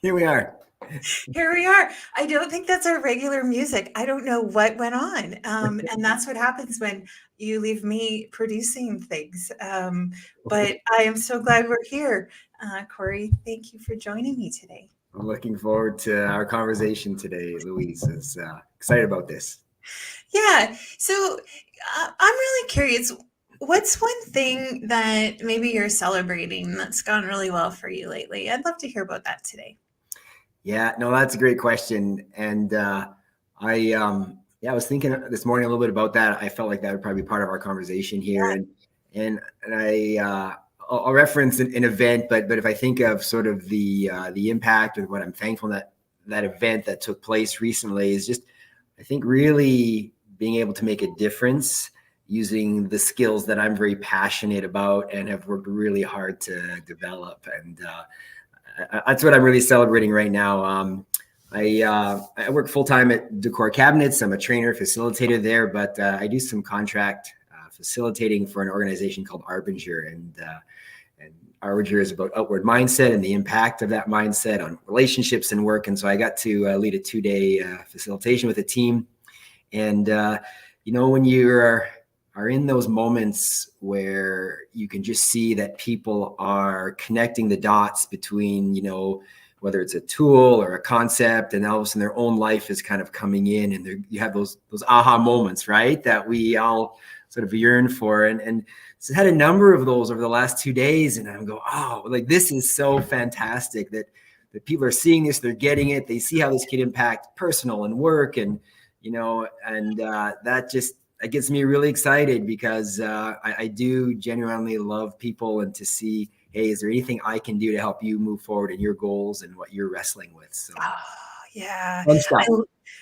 Here we are. Here we are. I don't think that's our regular music. I don't know what went on. And that's what happens when you leave me producing things. But I am so glad we're here. Cory, thank you for joining me today. I'm looking forward to our conversation today. Louise is excited about this. Yeah. So I'm really curious. What's one thing that maybe you're celebrating that's gone really well for you lately? I'd love to hear about that today. Yeah, no, that's a great question. And I was thinking this morning a little bit about that. I felt like that would probably be part of our conversation here. I'll reference an event, but if I think of sort of the impact of what I'm thankful that event that took place recently is just, I think, really being able to make a difference using the skills that I'm very passionate about and have worked really hard to develop. And that's what I'm really celebrating right now. I work full time at Decor Cabinets. I'm a trainer, facilitator there, but I do some contract facilitating for an organization called Arbinger, and Arbinger is about outward mindset and the impact of that mindset on relationships and work. And so I got to lead a 2-day facilitation with a team. And when you are in those moments where you can just see that people are connecting the dots between, whether it's a tool or a concept, and all of a sudden their own life is kind of coming in, and you have those aha moments, right? That we all sort of yearn for. And so I had a number of those over the last 2 days, and I'm going, oh, like this is so fantastic that people are seeing this, they're getting it, they see how this can impact personal and work, and that just, it gets me really excited because I do genuinely love people, and to see, hey, is there anything I can do to help you move forward in your goals and what you're wrestling with? So, yeah, fun stuff.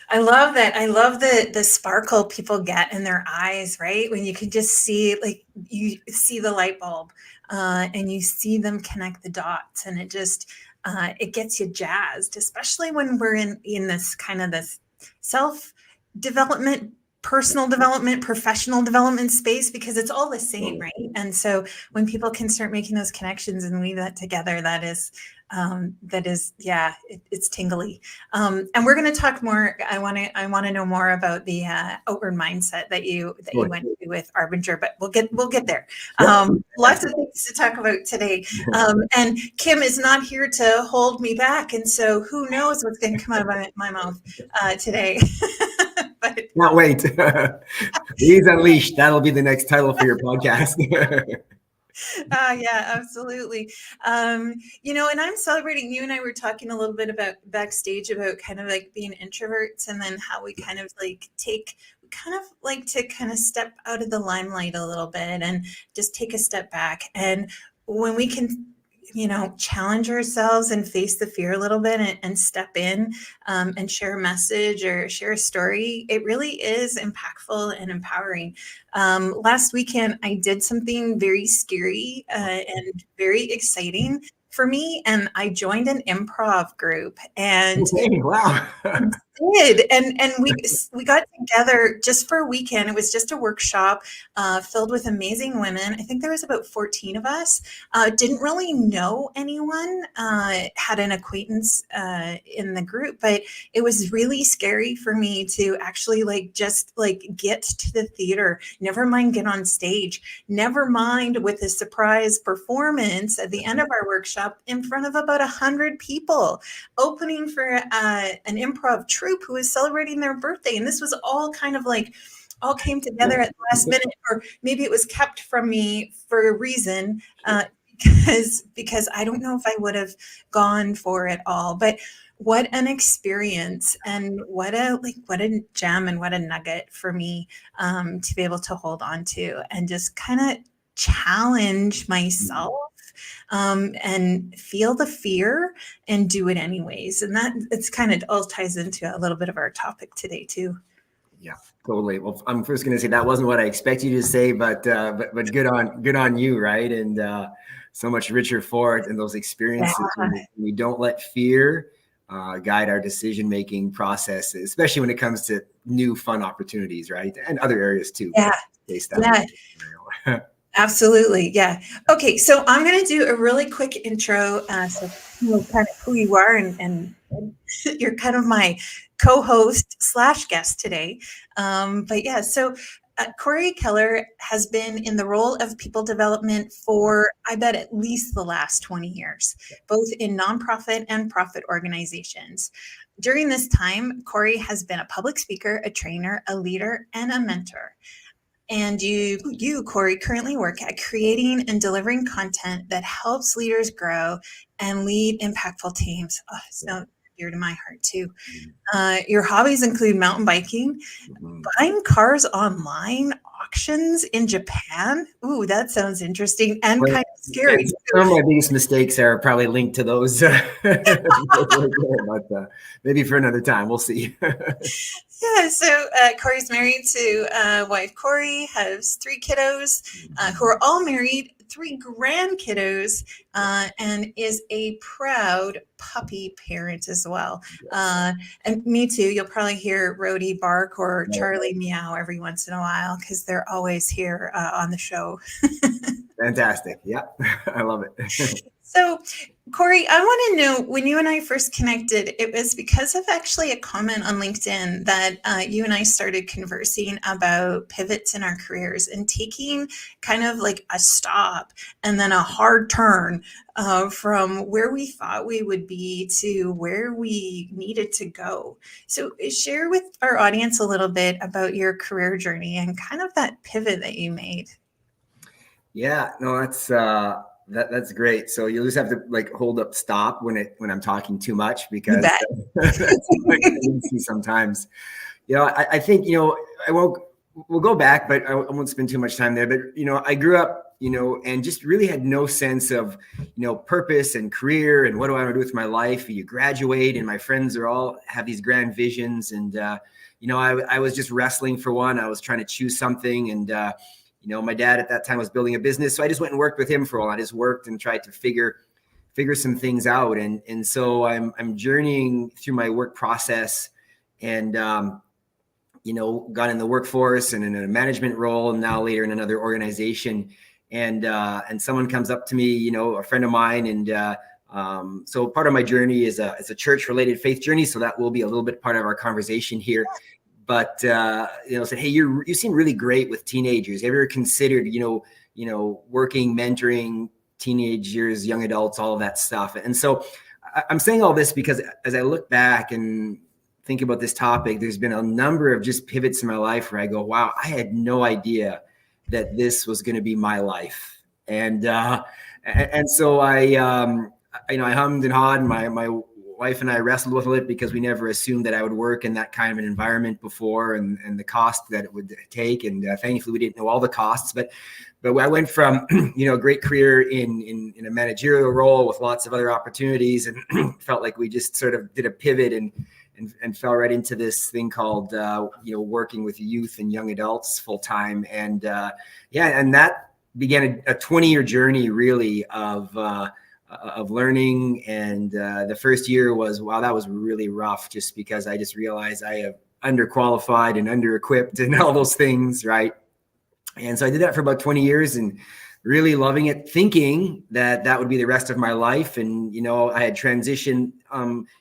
I love that. I love the sparkle people get in their eyes, right? When you can just see, like, you see the light bulb, and you see them connect the dots, and it just it gets you jazzed, especially when we're in this kind of this self development, personal development, professional development space, because it's all the same, right? And so when people can start making those connections and weave that together, it's tingly. And we're going to talk more. I want to know more about the outward mindset that you went to with Arbinger, but we'll get there. Lots of things to talk about today. And Kim is not here to hold me back, and so who knows what's going to come out of my mouth today. But not wait. Louise Unleashed. That'll be the next title for your podcast. Yeah, absolutely. And I'm celebrating. You and I were talking a little bit about backstage about kind of like being introverts, and then how we kind of like to step out of the limelight a little bit and just take a step back. And when we can, challenge ourselves and face the fear a little bit, and step in and share a message or share a story, it really is impactful and empowering. Last weekend, I did something very scary and very exciting for me, and I joined an improv group. And wow. And we got together just for a weekend. It was just a workshop filled with amazing women. I think there was about 14 of us. Didn't really know anyone, had an acquaintance in the group, but it was really scary for me to actually get to the theater. Never mind get on stage. Never mind with a surprise performance at the end of our workshop in front of about 100 people, opening for an improv troupe who was celebrating their birthday. And this was all kind of like all came together at the last minute, or maybe it was kept from me for a reason, because I don't know if I would have gone for it all. But what an experience, and what a gem and what a nugget for me to be able to hold on to and just kind of challenge myself, and feel the fear and do it anyways. And that it's kind of all ties into a little bit of our topic today too. Yeah, totally. Well, I'm first going to say that wasn't what I expect you to say, but good on you, right? And so much richer for it, and those experiences. Yeah. We don't let fear guide our decision-making process, especially when it comes to new fun opportunities, right? And other areas too. Yeah. Absolutely. Yeah. Okay. So I'm going to do a really quick intro. So know kind of who you are, and you're kind of my co-host slash guest today. But yeah, so Cory Kehler has been in the role of people development for, I bet, at least the last 20 years, both in nonprofit and profit organizations. During this time, Cory has been a public speaker, a trainer, a leader, and a mentor. And you, Cory, currently work at creating and delivering content that helps leaders grow and lead impactful teams. Oh, it's so dear to my heart too. Your hobbies include mountain biking, Mhm. buying cars online, auctions in Japan. Ooh, that sounds interesting and Well, kind of yeah, scary some too. of my biggest mistakes are probably linked to those, but maybe for another time, we'll see. Yeah, so Corey's married to wife Cory, has three kiddos who are all married, three grandkiddos, and is a proud puppy parent as well. Yes. Uh, and me too. You'll probably hear Rhodey bark or Right. Charlie meow every once in a while because they're always here on the show. Fantastic. Yeah, I love it. So, Cory, I want to know when you and I first connected, it was because of actually a comment on LinkedIn that you and I started conversing about pivots in our careers and taking kind of like a stop and then a hard turn from where we thought we would be to where we needed to go. So, share with our audience a little bit about your career journey and kind of that pivot that you made. Yeah, no, that's great. So you'll just have to like hold up stop when I'm talking too much You because bet. that's my tendency sometimes. I think I won't. We'll go back, but I won't spend too much time there. But I grew up, and just really had no sense of, purpose and career and what do I want to do with my life. You graduate, and my friends are all have these grand visions, and I was just wrestling for one. I was trying to choose something, and my dad at that time was building a business, so I just went and worked with him for a while. I just worked and tried to figure some things out, and so I'm journeying through my work process, and got in the workforce and in a management role, and now later in another organization. And someone comes up to me, a friend of mine, and so part of my journey is a church related faith journey. So that will be a little bit part of our conversation here. But said, hey, you seem really great with teenagers. Have you ever considered, working, mentoring teenagers, young adults, all of that stuff? And so I'm saying all this because as I look back and think about this topic, there's been a number of just pivots in my life where I go, wow, I had no idea that this was going to be my life. And so I hummed and hawed, and my wife and I wrestled with it because we never assumed that I would work in that kind of an environment before, and the cost that it would take. And thankfully we didn't know all the costs, but I went from, a great career in a managerial role with lots of other opportunities, and felt like we just sort of did a pivot and fell right into this thing called, working with youth and young adults full time. And and that began a 20-year journey really of learning. And the first year was, wow, that was really rough, just because I just realized I have underqualified and under-equipped and all those things, right? And so I did that for about 20 years and really loving it, thinking that would be the rest of my life. And, I had transitioned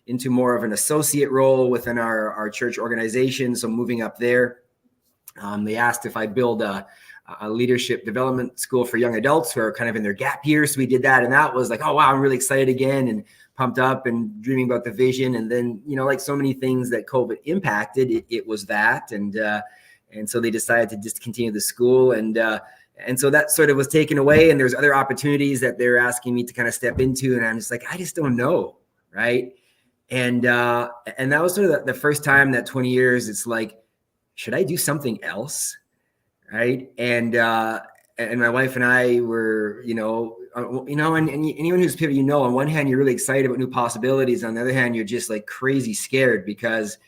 into more of an associate role within our church organization. So moving up there, they asked if I build a leadership development school for young adults who are kind of in their gap years. So we did that. And that was like, oh, wow, I'm really excited again and pumped up and dreaming about the vision. And then, like so many things that COVID impacted, it was that. And so they decided to discontinue the school. And so that sort of was taken away. And there's other opportunities that they're asking me to kind of step into. And I'm just like, I just don't know. Right. And that was sort of the first time that 20 years, it's like, should I do something else? Right. And my wife and I were, and anyone who's pivoted, on one hand, you're really excited about new possibilities. On the other hand, you're just like crazy scared because,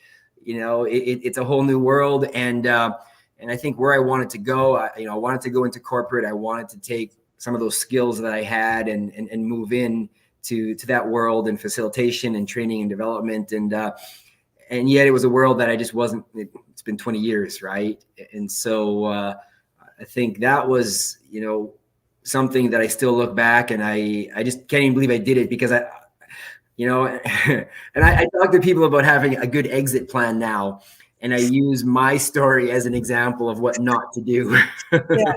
it's a whole new world. And I think where I wanted to go, I wanted to go into corporate. I wanted to take some of those skills that I had and move in to that world and facilitation and training and development. And yet it was a world that I just wasn't. It's been 20 years, right? And so I think that was, something that I still look back and I just can't even believe I did it, because and I talk to people about having a good exit plan now, and I use my story as an example of what not to do. Yeah.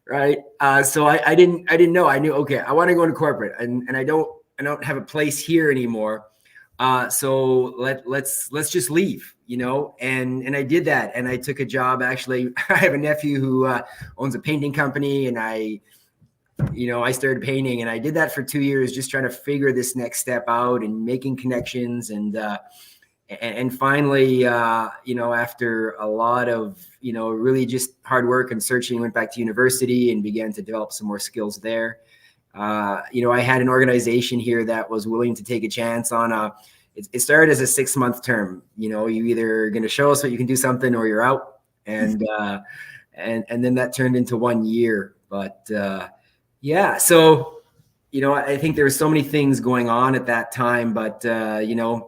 Right. So I didn't know. I knew, okay, I want to go into corporate, and I don't have a place here anymore. So let's just leave, and I did that, and I took a job. Actually, I have a nephew who owns a painting company, and I started painting, and I did that for 2 years, just trying to figure this next step out and making connections. And finally, after a lot of, really just hard work and searching, went back to university and began to develop some more skills there. I had an organization here that was willing to take a chance on it started as a 6-month term. You either going to show us what you can do something or you're out. And then that turned into 1 year. But yeah, so I think there were so many things going on at that time, but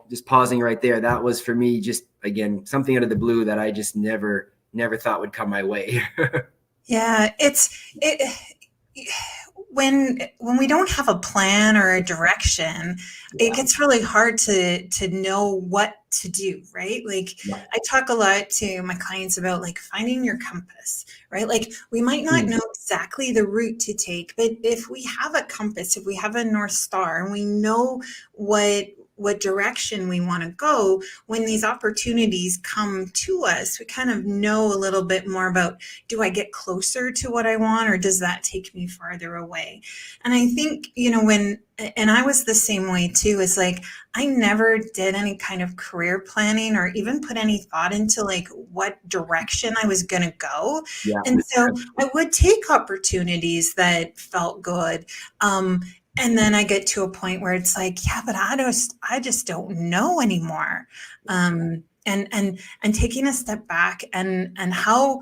just pausing right there, that was for me just, again, something out of the blue that I just never thought would come my way. Yeah, when we don't have a plan or a direction, it gets really hard to know what to do, right? Like I talk a lot to my clients about like finding your compass, right? Like we might not know exactly the route to take, but if we have a compass, if we have a North Star and we know what direction we want to go, when these opportunities come to us, we kind of know a little bit more about, do I get closer to what I want, or does that take me farther away? And I think, and I was the same way too, is like, I never did any kind of career planning or even put any thought into like what direction I was going to go. Yeah. And so I would take opportunities that felt good. And then I get to a point where it's like, yeah, but I just don't know anymore. And taking a step back and how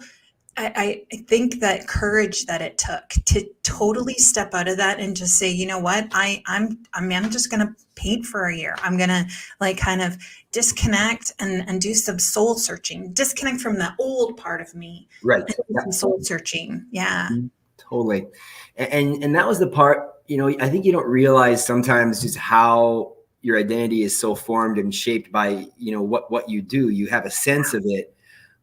I think that courage that it took to totally step out of that and just say, you know what, I'm just going to paint for a year. I'm going to like kind of disconnect and do some soul searching, disconnect from the old part of me. Right. And do some soul searching. Yeah. Totally. And that was the part, I think you don't realize sometimes just how your identity is so formed and shaped by, what you do. You have a sense of it,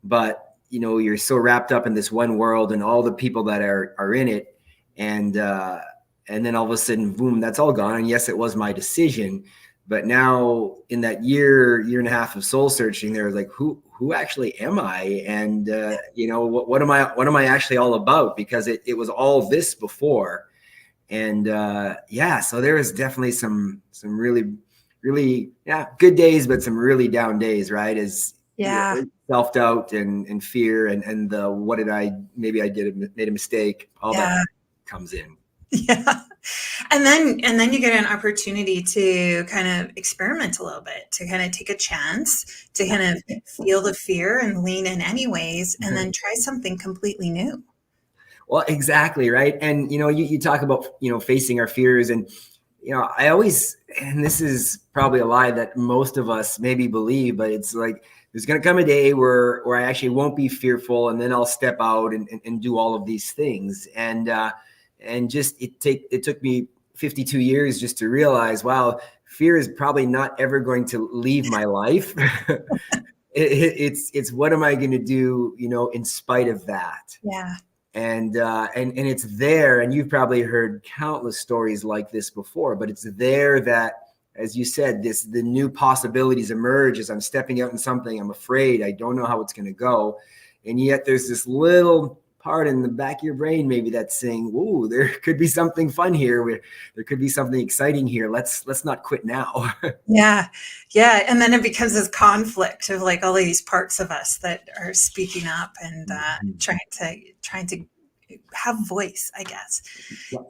but you're so wrapped up in this one world and all the people that are in it. And then all of a sudden, boom, that's all gone. And yes, it was my decision. But now in that year and a half of soul searching, they're like, who actually am I? And, what am I actually all about? Because it was all this before. And so there was definitely some really, really, good days, but some really down days, right? Self-doubt and fear and made a mistake, all that comes in. Yeah. And then you get an opportunity to kind of experiment a little bit, to kind of take a chance, to kind of feel the fear and lean in anyways, and then try something completely new. Well, exactly. Right. And, you talk about, facing our fears, and, I always, and this is probably a lie that most of us maybe believe, but it's like, there's going to come a day where I actually won't be fearful, and then I'll step out and do all of these things. And just, it took me 52 years just to realize, wow, fear is probably not ever going to leave my life. It's what am I going to do, in spite of that? Yeah. And it's there, and you've probably heard countless stories like this before, but it's there that, as you said, the new possibilities emerge as I'm stepping out in something. I'm afraid. I don't know how it's going to go. And yet there's this little part in the back of your brain maybe that's saying, "Ooh, there could be something fun here. There could be something exciting here. Let's not quit now." Yeah. And then it becomes this conflict of like all of these parts of us that are speaking up and trying to have voice, I guess. Yeah.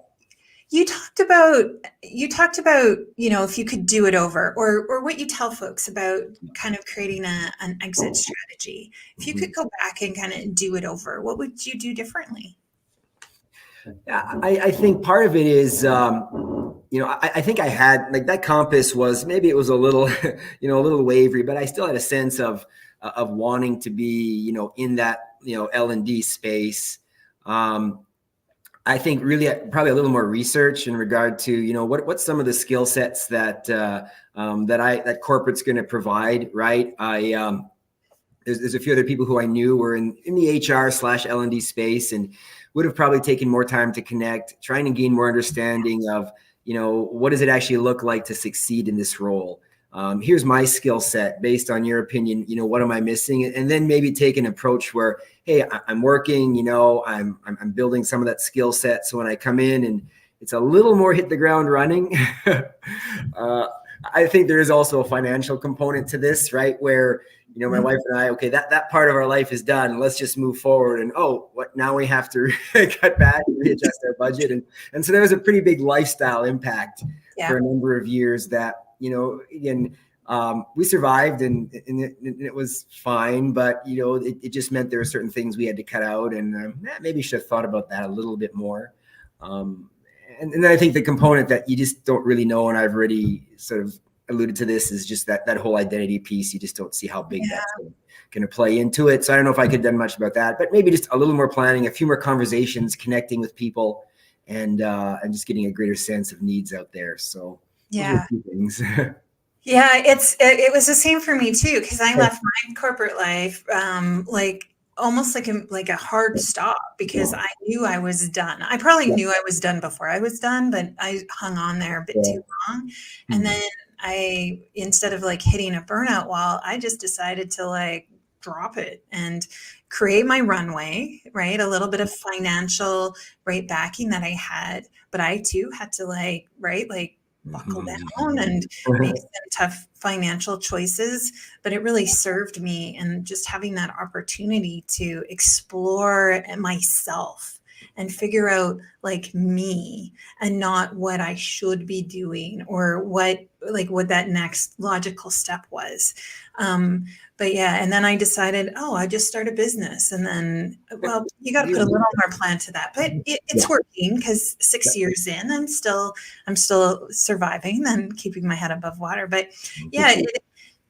You talked about, if you could do it over, or what you tell folks about kind of creating an exit strategy. If you could go back and kind of do it over, what would you do differently? Yeah, I think part of it is, I think I had like that compass was, maybe it was a little, a little wavery, but I still had a sense of wanting to be, in that, L&D space. I think really probably a little more research in regard to, what's some of the skill sets that that corporate's going to provide, right? There's a few other people who I knew were in the HR/L&D space, and would have probably taken more time to connect, trying to gain more understanding of, what does it actually look like to succeed in this role? Here's my skill set based on your opinion. What am I missing? And then maybe take an approach where, hey, I'm working. I'm building some of that skill set. So when I come in and it's a little more hit the ground running, I think there is also a financial component to this, right? Where my wife and I, okay, that part of our life is done. Let's just move forward. And what now we have to cut back and readjust our budget. And so there was a pretty big lifestyle impact for a number of years that, again, we survived and it was fine, but it just meant there were certain things we had to cut out, and maybe should have thought about that a little bit more. And then I think the component that you just don't really know, and I've already sort of alluded to this, is just that whole identity piece. You just don't see how big that's going to play into it. So I don't know if I could have done much about that, but maybe just a little more planning, a few more conversations, connecting with people, and just getting a greater sense of needs out there. So those are a few things. Yeah, it was the same for me too, because I left my corporate life almost like a hard stop, because I knew I was done. I probably knew I was done before I was done, but I hung on there a bit too long. And then instead of hitting a burnout wall, I just decided to drop it and create my runway, right? A little bit of financial backing that I had, but I too had to buckle down and make some tough financial choices. But it really served me, and just having that opportunity to explore myself and figure out me, and not what I should be doing or what that next logical step was. But yeah, and then I decided, I just start a business. And then, well, you got to put a little more plan to that, but it's working, because 6 years in, I'm still surviving and keeping my head above water. But yeah,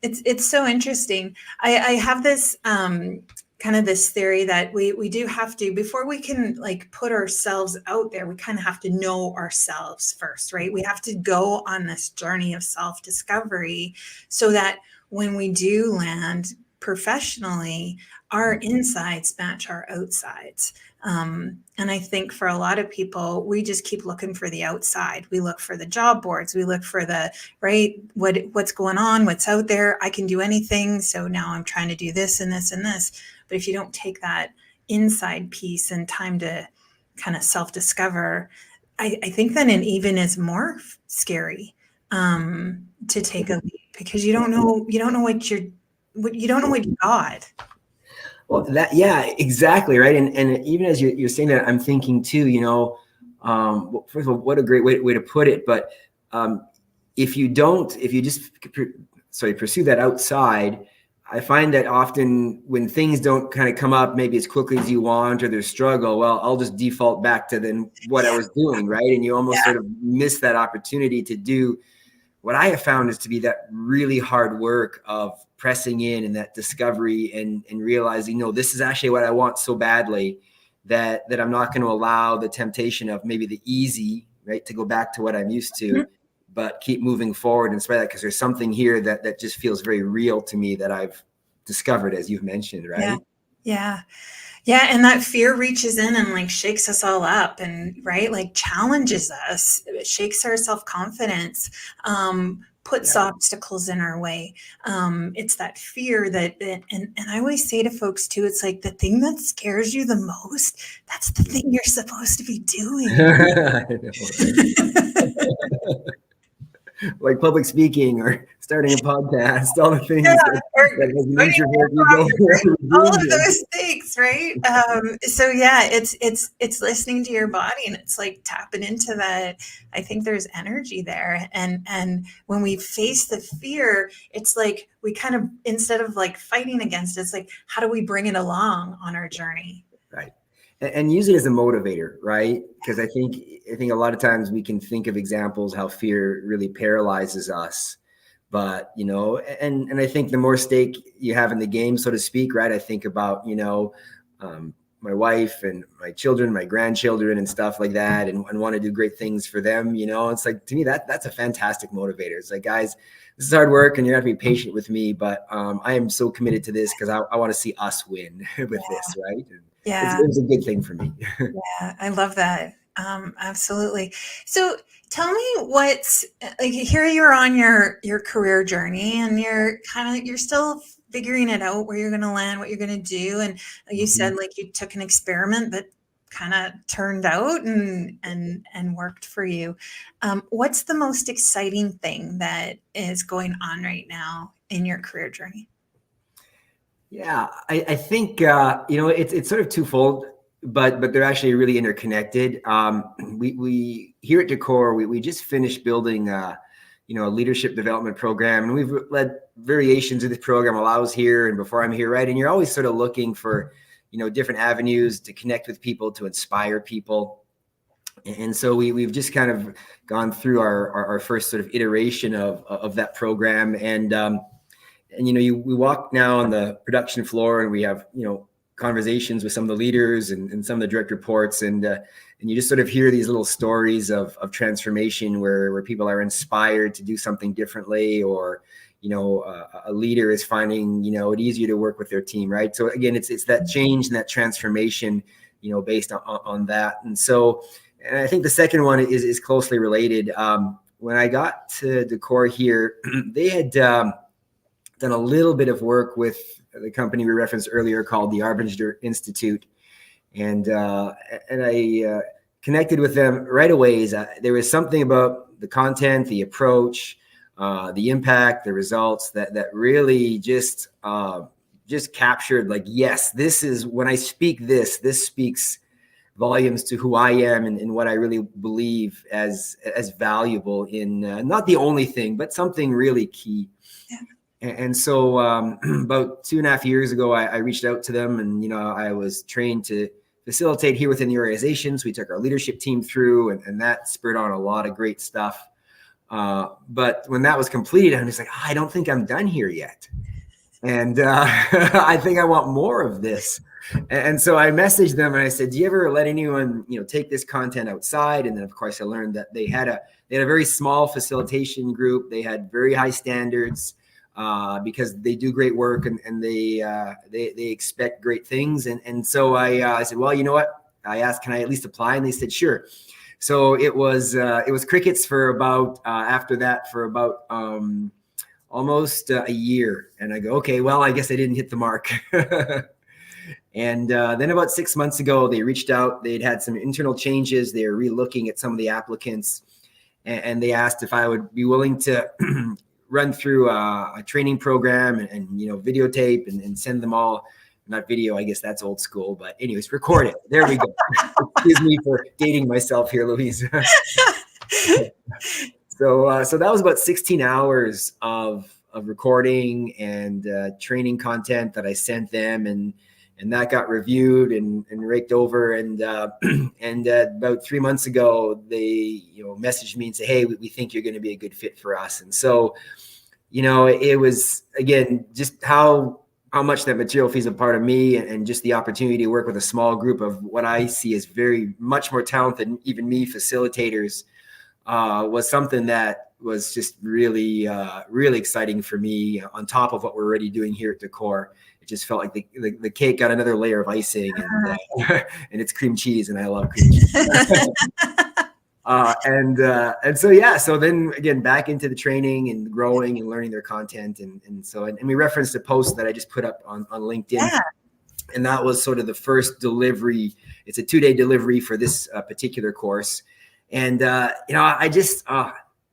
it's so interesting. I have this kind of this theory that we do have to, before we can put ourselves out there, we kind of have to know ourselves first, right? We have to go on this journey of self-discovery, so that when we do land professionally, our insides match our outsides. And I think for a lot of people, we just keep looking for the outside. We look for the job boards. We look for what's going on, what's out there. I can do anything. So now I'm trying to do this and this and this. But if you don't take that inside piece and time to kind of self-discover, I think then it even is more scary to take a leap, because you don't know what you got. Well, exactly. Right. And even as you're saying that, I'm thinking too, first of all, what a great way to put it. But if you just pursue that outside, I find that often when things don't kind of come up maybe as quickly as you want, or there's struggle, well, I'll just default back to then what I was doing. Right. And you almost sort of miss that opportunity to do what I have found is to be that really hard work of pressing in, and that discovery, and realizing, no, this is actually what I want so badly that I'm not going to allow the temptation of maybe the easy, right, to go back to what I'm used to, but keep moving forward in spite of that, because there's something here that just feels very real to me that I've discovered, as you've mentioned, right? Yeah. And that fear reaches in and shakes us all up, and challenges us, it shakes our self-confidence, puts obstacles in our way. It's that fear and I always say to folks too, it's the thing that scares you the most, that's the thing you're supposed to be doing. Like public speaking or starting a podcast, all the things all of those things, right? So yeah, it's listening to your body, and it's tapping into that. I think there's energy there, and when we face the fear, it's we kind of, instead of fighting against it, it's how do we bring it along on our journey? Right. And use it as a motivator, right? Because I think a lot of times we can think of examples how fear really paralyzes us. But, and I think the more stake you have in the game, so to speak, right? I think about, my wife and my children, my grandchildren and stuff like that, and want to do great things for them. It's like, to me, that's a fantastic motivator. It's like, guys, this is hard work and you're going to be patient with me, but I am so committed to this because I want to see us win with this, right? And it was a good thing for me. Yeah, I love that. Absolutely. So tell me what's like, here you're on your career journey and you're still figuring it out, where you're going to land, what you're going to do. And you said like you took an experiment that kind of turned out and worked for you. What's the most exciting thing that is going on right now in your career journey? Yeah, I think, it's sort of twofold, but they're actually really interconnected. We here at Decor, we just finished building, a leadership development program, and we've led variations of this program while I was here and before I'm here, right? And you're always sort of looking for, different avenues to connect with people, to inspire people. And so we've just kind of gone through our first sort of iteration of that program. And we walk now on the production floor, and we have, conversations with some of the leaders and some of the direct reports. And you just sort of hear these little stories of transformation where people are inspired to do something differently, or, a leader is finding, it easier to work with their team. Right. So again, it's that change and that transformation, based on that. And so, and I think the second one is closely related. When I got to Decor here, they had done a little bit of work with the company we referenced earlier called the Arbinger Institute. And I connected with them right away. There was something about the content, the approach, the impact, the results that really just captured, like, yes, this is, when I speak this speaks volumes to who I am and what I really believe as valuable in not the only thing, but something really key. Yeah. And so about 2.5 years ago, I reached out to them, and, I was trained to facilitate here within the organizations. We took our leadership team through, and that spurred on a lot of great stuff. But when that was completed, I'm just like, I don't think I'm done here yet. And I think I want more of this. And so I messaged them and I said, do you ever let anyone, take this content outside? And then, of course, I learned that they had a very small facilitation group. They had very high standards because they do great work, and they expect great things. And so I said, well, you know what? I asked, can I at least apply? And they said, sure. So it was crickets for about after that for about almost a year. And I go, okay, well, I guess I didn't hit the mark. And then about 6 months ago, they reached out. They'd had some internal changes. They were re-looking at some of the applicants, and they asked if I would be willing to run through a training program and videotape and send them all. Not video, I guess that's old school, but anyways, record it. There we go. Excuse me for dating myself here, Louise. So that was about 16 hours of recording and training content that I sent them, and that got reviewed and raked over. And about 3 months ago, they messaged me and said, hey, we think you're going to be a good fit for us. And so, it was, again, just how much that material feels a part of me, and just the opportunity to work with a small group of what I see as very much more talented than even me facilitators was something that was just really, really exciting for me, on top of what we're already doing here at Decor. It just felt like the cake got another layer of icing, and it's cream cheese, and I love cream cheese. And so, yeah, so then again, back into the training and growing and learning their content. And we referenced a post that I just put up on LinkedIn. Yeah. And that was sort of the first delivery. It's a 2-day delivery for this particular course. And, I just,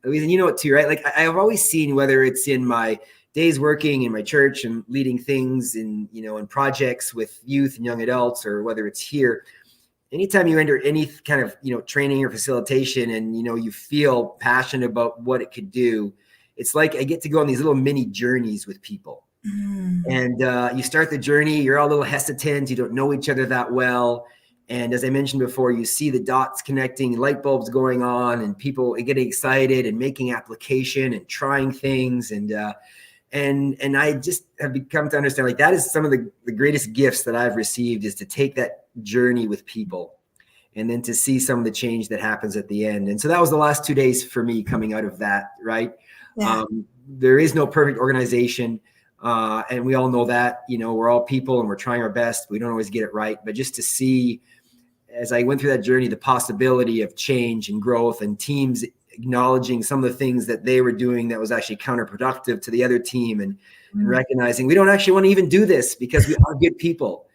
Louise, and you know it too, right? Like I've always seen, whether it's in my days working in my church and leading things in projects with youth and young adults, or whether it's here, anytime you enter any kind of, training or facilitation, and, you feel passionate about what it could do, it's like I get to go on these little mini journeys with people. And you start the journey, you're all a little hesitant, you don't know each other that well. And as I mentioned before, you see the dots connecting, light bulbs going on, and people getting excited and making application and trying things. And I just have become to understand, like, that is some of the greatest gifts that I've received, is to take that journey with people, and then to see some of the change that happens at the end. And so that was the last 2 days for me coming out of that, right? Yeah. There is no perfect organization. And we all know that, we're all people and we're trying our best. We don't always get it right. But just to see, as I went through that journey, the possibility of change and growth, and teams acknowledging some of the things that they were doing that was actually counterproductive to the other team, and recognizing we don't actually want to even do this because we are good people.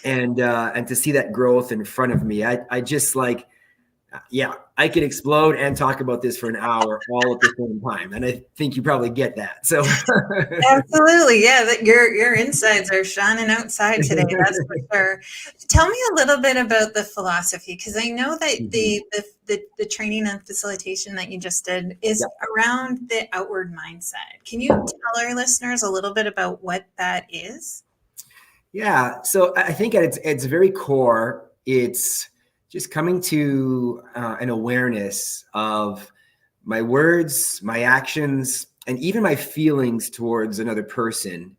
And to see that growth in front of me, I just like, I could explode and talk about this for an hour all at the same time. And I think you probably get that. So Absolutely. Yeah. That your insides are shining outside today. That's for sure. Tell me a little bit about the philosophy, because I know that the training and facilitation that you just did is around the outward mindset. Can you tell our listeners a little bit about what that is? Yeah. So I think at its very core, it's just coming to an awareness of my words, my actions, and even my feelings towards another person,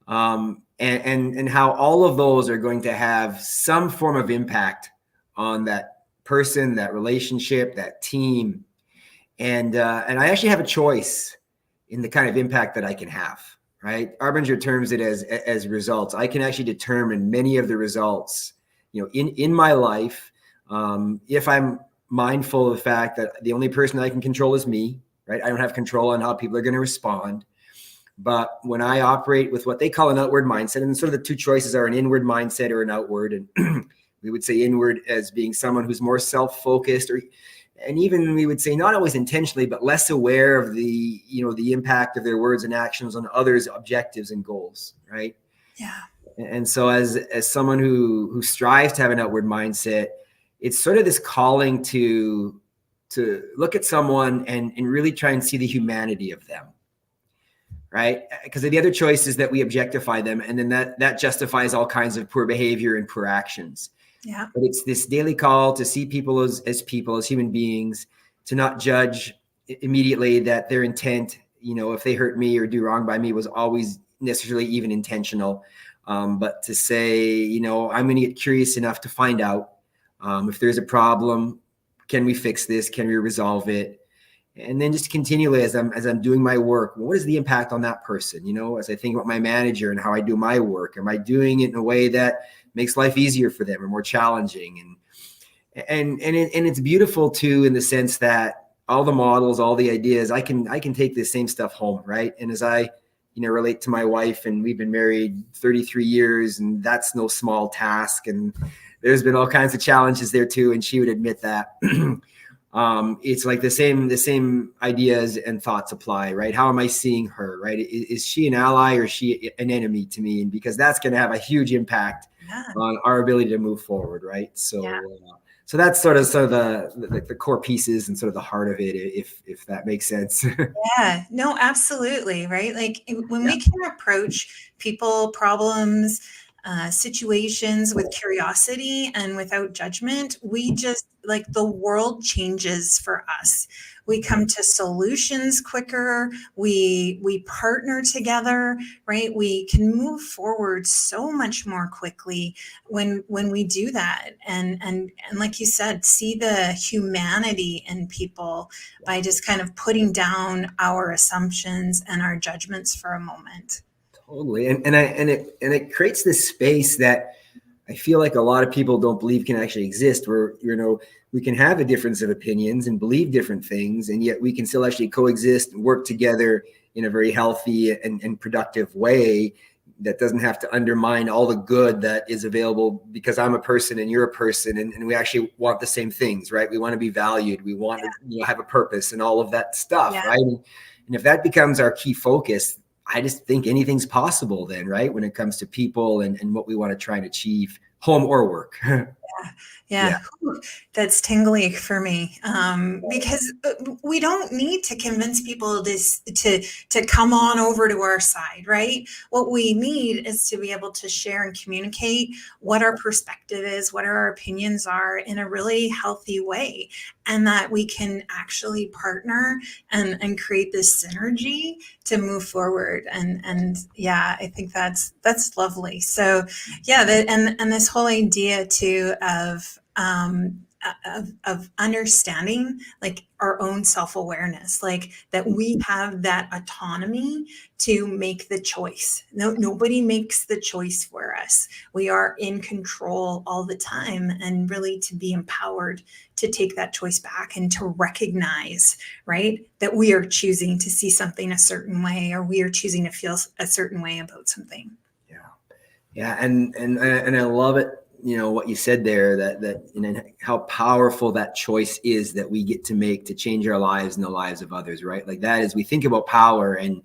and how all of those are going to have some form of impact on that person, that relationship, that team, and I actually have a choice in the kind of impact that I can have. Right, Arbinger terms it as results. I can actually determine many of the results, in my life, if I'm mindful of the fact that the only person I can control is me. Right, I don't have control on how people are going to respond. But when I operate with what they call an outward mindset, and sort of the two choices are an inward mindset or an outward, and we would say inward as being someone who's more self-focused, and even we would say not always intentionally, but less aware of the impact of their words and actions on others' objectives and goals, right? Yeah. And so as someone who strives to have an outward mindset, it's sort of this calling to look at someone and really try and see the humanity of them, right? Because the other choice is that we objectify them, and then that justifies all kinds of poor behavior and poor actions. Yeah. But it's this daily call to see people as people, as human beings, to not judge immediately that their intent, if they hurt me or do wrong by me, was always necessarily even intentional. But to say, I'm going to get curious enough to find out if there's a problem, can we fix this? Can we resolve it? And then just continually as I'm doing my work, what is the impact on that person? As I think about my manager and how I do my work, am I doing it in a way that makes life easier for them or more challenging? And it's beautiful too, in the sense that all the models, all the ideas, I can take this same stuff home, right? And as I relate to my wife, and we've been married 33 years, and that's no small task, and there's been all kinds of challenges there too, and she would admit that. It's like the same ideas and thoughts apply, right? How am I seeing her, right? Is she an ally or is she an enemy to me? And because that's going to have a huge impact on our ability to move forward, right? So, so that's sort of the core pieces and sort of the heart of it, if that makes sense. Yeah, no, absolutely. Right. Like when we can approach people, problems, situations with curiosity and without judgment, we just like the world changes for us. We come to solutions quicker. We partner together, right? We can move forward so much more quickly when we do that. And like you said, see the humanity in people by just kind of putting down our assumptions and our judgments for a moment. Totally. And it creates this space that I feel like a lot of people don't believe can actually exist, where, we can have a difference of opinions and believe different things, and yet we can still actually coexist and work together in a very healthy and productive way that doesn't have to undermine all the good that is available because I'm a person and you're a person, and we actually want the same things, right? We want to be valued. We want to have a purpose and all of that stuff, right? And if that becomes our key focus, I just think anything's possible then, right? When it comes to people and what we want to try and achieve, home or work. Yeah. Ooh, that's tingly for me, because we don't need to convince people to come on over to our side, right? What we need is to be able to share and communicate what our perspective is, what our opinions are in a really healthy way, and that we can actually partner and create this synergy to move forward. And I think that's lovely. So yeah, and this whole idea too of understanding like our own self-awareness, like that we have that autonomy to make the choice. Nobody makes the choice for us. We are in control all the time, and really to be empowered to take that choice back and to recognize, right, that we are choosing to see something a certain way, or we are choosing to feel a certain way about something. Yeah. Yeah. And I love it. You know, what you said there, that you know, how powerful that choice is that we get to make to change our lives and the lives of others, right? Like that is, we think about power, and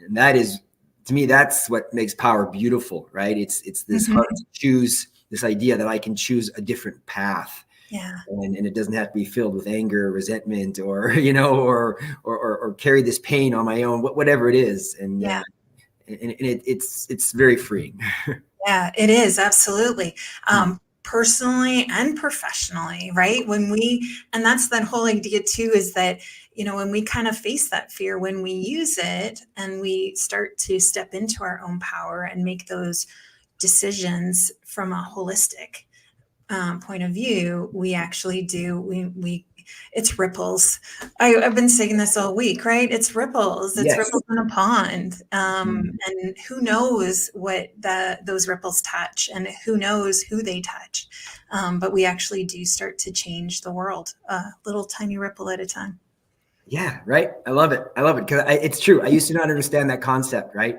that is, to me, that's what makes power beautiful, right? It's this heart to choose, this idea that I can choose a different path. Yeah. And it doesn't have to be filled with anger, resentment, or, you know, or carry this pain on my own, whatever it is. And Yeah. It's very freeing. Yeah, it is. Absolutely. Personally and professionally, right? And that's that whole idea too, is that, you know, when we kind of face that fear, when we use it and we start to step into our own power and make those decisions from a holistic point of view, we actually do, it's ripples. I've been saying this all week, right? It's ripples. It's Yes. ripples in a pond. And who knows what those ripples touch, and who knows who they touch. But we actually do start to change the world, a little tiny ripple at a time. Yeah. Right. I love it. I love it. Cause it's true. I used to not understand that concept. Right.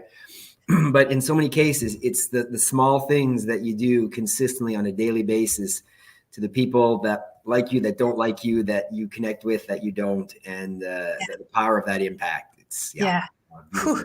But in so many cases, it's the small things that you do consistently on a daily basis to the people that like you, that don't like you, that you connect with, that you don't, and the power of that impact. It's Yeah, good.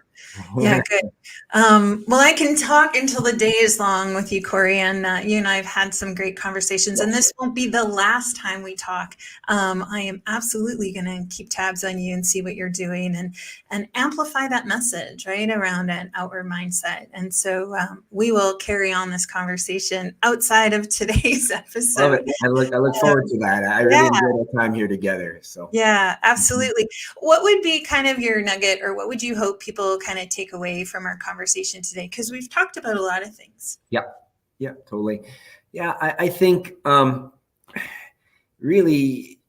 Well, I can talk until the day is long with you, Cory, and you and I have had some great conversations, and this won't be the last time we talk. I am absolutely going to keep tabs on you and see what you're doing, and amplify that message, right, around an outward mindset. And so we will carry on this conversation outside of today's episode. Love it. I look forward to that. I really enjoyed our time here together. So yeah, absolutely. What would be kind of your nugget, or what would you hope people kind of take away from our conversation today? Because we've talked about a lot of things. Yeah, totally. Yeah, I think really,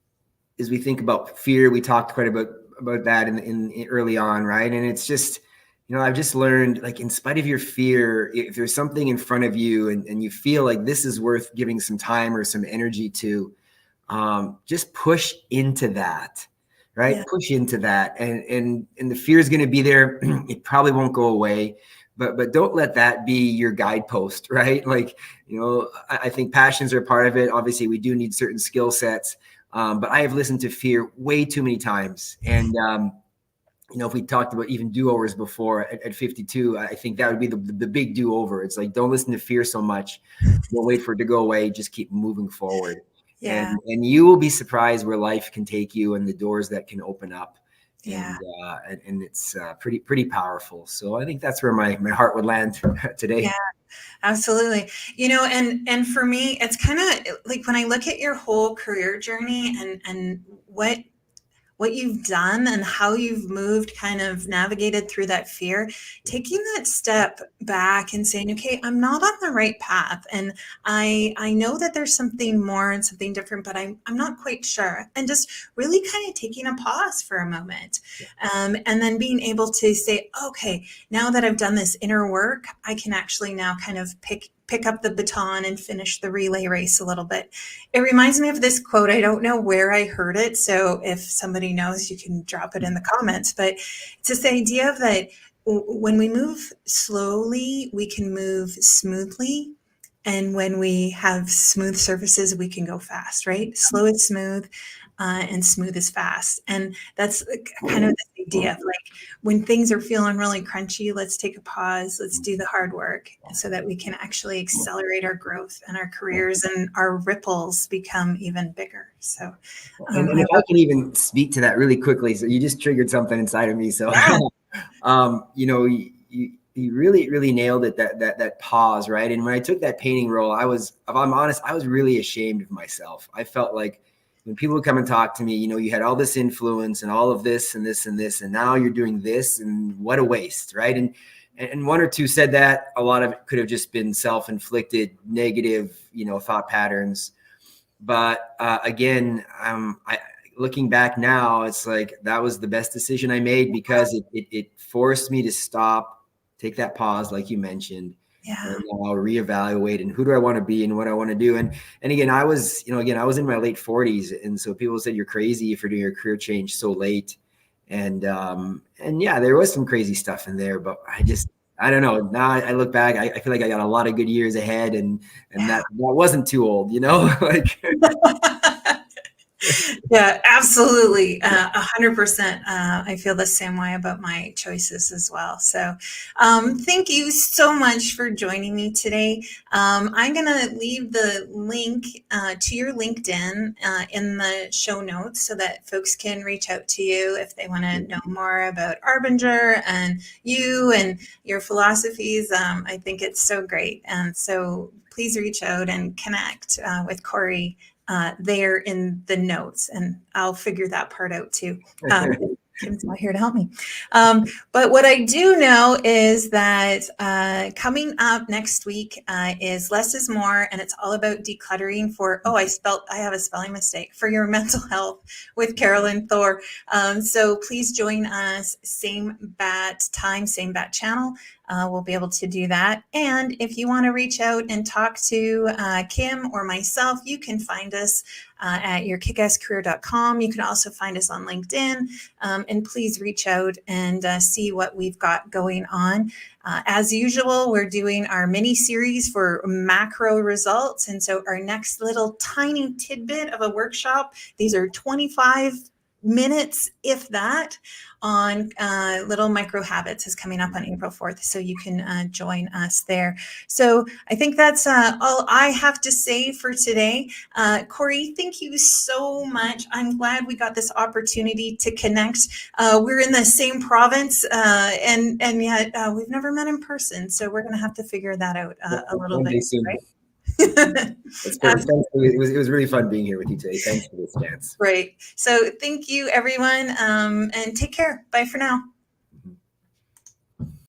as we think about fear, we talked quite a bit about that in early on, right? And it's just, you know, I've just learned, like, in spite of your fear, if there's something in front of you and you feel like this is worth giving some time or some energy to, just push into that, right? Yeah. Push into that, and the fear is going to be there. It probably won't go away, but don't let that be your guidepost, right? Like, you know, I think passions are part of it. Obviously, we do need certain skill sets, but I have listened to fear way too many times, and you know, if we talked about even do-overs before at 52, I think that would be the big do-over. It's like, don't listen to fear so much. Don't wait for it to go away. Just keep moving forward. Yeah. And you will be surprised where life can take you and the doors that can open up. Yeah. And it's pretty powerful. So I think that's where my heart would land today. Yeah, absolutely. You know, and for me, it's kind of like when I look at your whole career journey and what you've done and how you've moved, kind of navigated through that fear, taking that step back and saying, okay, I'm not on the right path. And I know that there's something more and something different, but I'm not quite sure. And just really kind of taking a pause for a moment. And then being able to say, okay, now that I've done this inner work, I can actually now kind of pick up the baton and finish the relay race a little bit. It reminds me of this quote. I don't know where I heard it, so if somebody knows, you can drop it in the comments. But it's this idea of that when we move slowly, we can move smoothly. And when we have smooth surfaces, we can go fast, right? Slow is smooth, and smooth is fast. And that's kind of the idea of like, when things are feeling really crunchy, let's take a pause, let's do the hard work so that we can actually accelerate our growth and our careers, and our ripples become even bigger. So, and if I can even speak to that really quickly, so you just triggered something inside of me. So, you know, you really nailed it, that pause, right? And when I took that painting role, if I'm honest, I was really ashamed of myself. I felt like when people would come and talk to me, you know, you had all this influence and all of this and this and this, and now you're doing this, and what a waste, right? And and one or two said that. A lot of it could have just been self-inflicted negative, thought patterns. But again, looking back now, it's like that was the best decision I made, because it forced me to stop, take that pause, like you mentioned, and now reevaluate, and who do I want to be and what I want to do. And again, I was in my late 40s, and so people said you're crazy if you're doing your career change so late. And yeah, there was some crazy stuff in there, but I don't know. Now I look back, I feel like I got a lot of good years ahead, and that wasn't too old, like. Yeah, absolutely. 100%. I feel the same way about my choices as well. So thank you so much for joining me today. I'm going to leave the link to your LinkedIn in the show notes so that folks can reach out to you if they want to know more about Arbinger and you and your philosophies. I think it's so great. And so please reach out and connect with Cory there in the notes, and I'll figure that part out too. Kim's not here to help me. But what I do know is that coming up next week is Less is More, and it's all about decluttering for, I have a spelling mistake, for your mental health with Carolyn Thor. So please join us, same bat time, same bat channel. We'll be able to do that. And if you want to reach out and talk to Kim or myself, you can find us at yourkickasscareer.com. You can also find us on LinkedIn, and please reach out and see what we've got going on. As usual, we're doing our mini series for macro results. And so our next little tiny tidbit of a workshop, these are 25 minutes, if that, on little micro habits, is coming up on April 4th. So you can join us there. So I think that's all I have to say for today. Cory, thank you so much. I'm glad we got this opportunity to connect. We're in the same province, and yet we've never met in person. So we're going to have to figure that out a little bit, right? That's perfect. It was really fun being here with you today. Thanks for this chance. Right. So thank you, everyone, and take care. Bye for now.